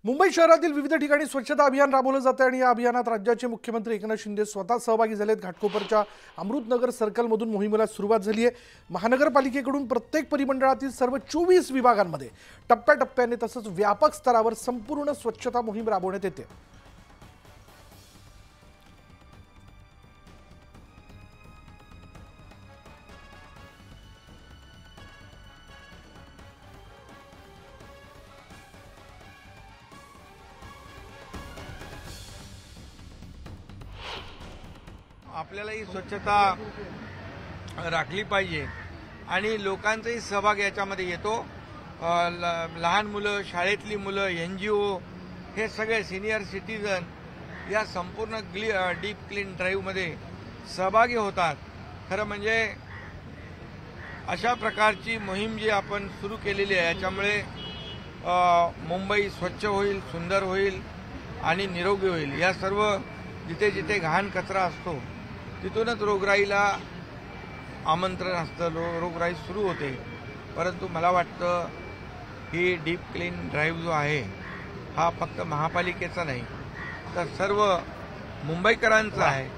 मुंबई शहरातील विविध ठिकाणी स्वच्छता अभियान राबवलं जातं आणि या अभियानात राज्याचे मुख्यमंत्री एकनाथ शिंदे स्वतः सहभागी झालेत। घाटकोपरच्या अमृतनगर सर्कलमधून मोहिमेला सुरुवात झाली आहे। महानगरपालिकेकडून प्रत्येक परिमंडळातील सर्व 24 विभागांमध्ये टप्प्याटप्प्याने तसंच व्यापक स्तरावर संपूर्ण स्वच्छता मोहीम राबवण्यात येते। आपल्याला ही स्वच्छता राखली पाहिजे आणि लोकांचाही सहभाग याच्यामध्ये येतो। लहान मुलं, शाळेतली मुलं, NGO हे सगळे सिनियर सिटीजन या संपूर्ण डीप क्लीन ड्राईव्हमध्ये सहभागी होतात। खरं म्हणजे अशा प्रकारची मोहीम जी आपण सुरू केलेली आहे याच्यामुळे मुंबई स्वच्छ होईल, सुंदर होईल आणि निरोगी होईल। या सर्व जिथे जिथे घाण कचरा असतो तिथूनच रोगराईला आमंत्रण असतं, रोगराई सुरू होते। परंतु मला वाटतं ही डीप क्लीन ड्राईव्ह जो आहे हा फक्त महापालिकेचा नाही तर सर्व मुंबईकरांचा आहे।